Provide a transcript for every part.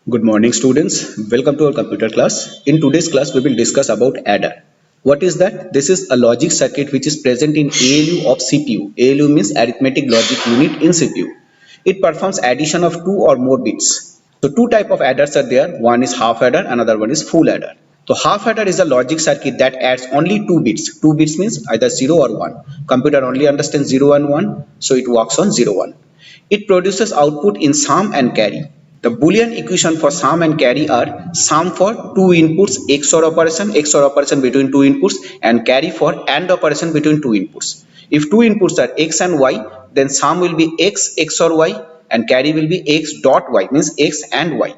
Good morning students, welcome to our computer class. In today's class we will discuss about adder. What is that? This is a logic circuit which is present in ALU of CPU. ALU means arithmetic logic unit in CPU. It performs addition of two or more bits. So two type of adders are there. One is half adder, another one is full adder. So half adder is a logic circuit that adds only two bits. Two bits means either 0 or 1. Computer only understands 0 and 1, so it works on 0 1. It produces output in sum and carry. The Boolean equation for sum and carry are sum for two inputs XOR operation between two inputs, and carry for AND operation between two inputs. If two inputs are X and Y, then sum will be X XOR Y and carry will be X dot Y, means X and Y.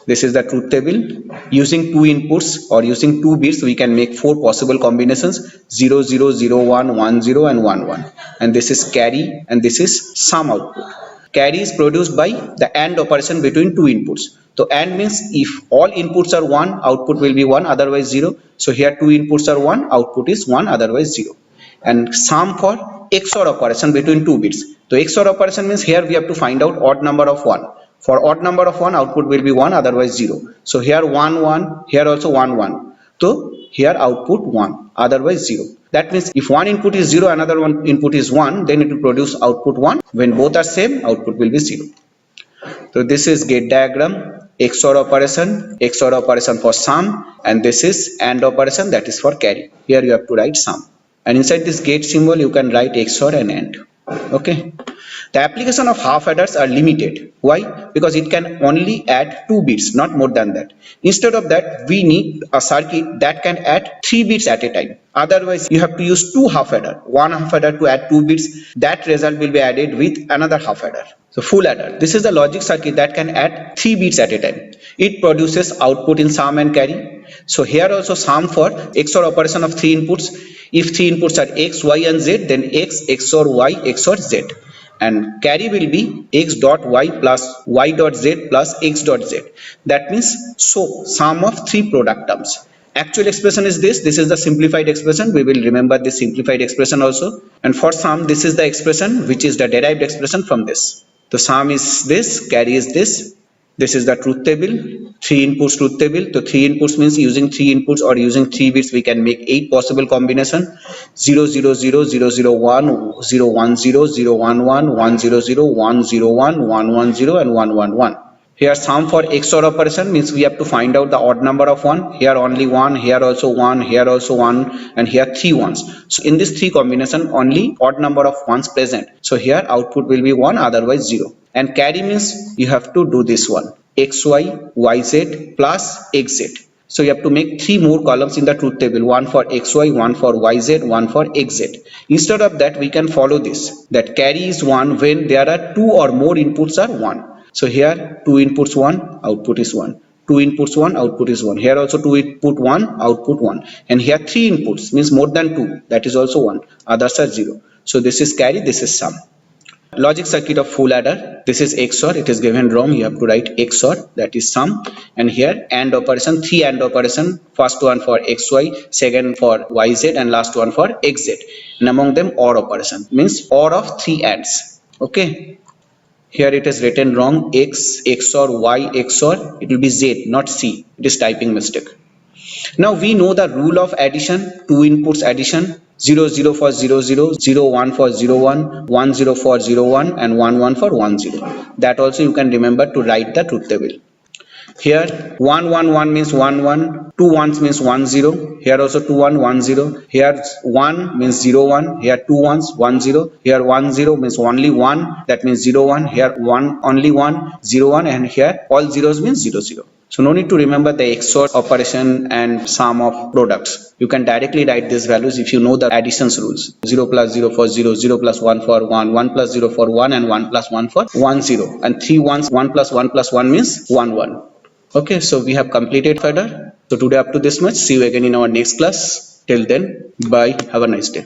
This is the truth table. Using two inputs or using two bits, we can make four possible combinations: 0 0 0 1 1 0 and 1 1. And this is carry and this is sum output. Carry is produced by the AND operation between two inputs. So AND means if all inputs are 1, output will be 1, otherwise 0. So here two inputs are 1, output is 1, otherwise 0. And sum for XOR operation between two bits. So XOR operation means here we have to find out odd number of 1. For odd number of 1, output will be 1, otherwise 0. So here 1 1, here also 1 1. So here output 1, otherwise 0. That means if one input is 0, another one input is 1, then it will produce output 1. When both are same, output will be 0. So this is gate diagram, XOR operation for sum, and this is AND operation, that is for carry. Here you have to write sum. And inside this gate symbol, you can write XOR and AND. Okay. The application of half adders are limited. Why? Because it can only add 2 bits, not more than that. Instead of that, we need a circuit that can add 3 bits at a time. Otherwise, you have to use two half adder. One half adder to add 2 bits. That result will be added with another half adder. So full adder. This is the logic circuit that can add 3 bits at a time. It produces output in sum and carry. So here also sum for XOR operation of 3 inputs. If 3 inputs are X, Y and Z, then X XOR Y XOR Z. And carry will be X dot Y plus Y dot Z plus X dot Z. That means so sum of 3 product terms. Actual expression is this. This is the simplified expression. We will remember this simplified expression also. And for sum, this is the expression which is the derived expression from this. The sum is this, carry is this. This is the truth table, 3 inputs truth table. So 3 inputs means using 3 inputs or using 3 bits, we can make 8 possible combinations: 0 0 0 0 0 1 0 1 0 0 1 1 1 0 0 1 0 1 1 1 0 and 1 1 1. Here sum for XOR operation means we have to find out the odd number of 1. Here only 1, here also 1, here also 1, and here 3 ones. So in this 3 combination, only odd number of 1s present. So here output will be 1, otherwise 0. And carry means you have to do this one: XY, YZ plus XZ. So you have to make 3 more columns in the truth table, one for XY, one for YZ, one for XZ. Instead of that, we can follow this, that carry is 1 when there are 2 or more inputs are 1. So here 2 inputs 1, output is 1. 2 inputs 1, output is 1. Here also 2 input 1, output 1. And here 3 inputs means more than 2, that is also 1. Others are 0. So this is carry, this is sum. Logic circuit of full adder. This is XOR. It is given wrong. You have to write XOR, that is sum. And here AND operation, 3 AND operation. First one for XY, second for YZ, and last one for XZ. And among them OR operation, means OR of 3 ANDs. Okay. Here it is written wrong, X XOR Y XOR. It will be Z, not C. It is typing mistake. Now we know the rule of addition, 2 inputs addition: 0 0 for 0 0, 0 1 for 0 1, 1 0 for 0 1, and 1 1 for 1 0. That also you can remember to write the truth table. Here 1 1 1 means 1 1, 2 1s means 1 0. Here also 2 1 1 0. Here 1 means 0 1. Here 2 1s 1 0. Here 1 0 means only 1. That means 0 1. Here 1 only 1 0 1, and here all zeros means 0 0. So no need to remember the XOR operation and sum of products. You can directly write these values if you know the additions rules. 0 plus 0 for 0, 0 plus 1 for 1, 1 plus 0 for 1, and 1 plus 1 for 1 0. And 3 ones, 1 plus 1 plus 1 means 1 1. Okay, so we have completed further. So today up to this much. See you again in our next class. Till then, bye. Have a nice day.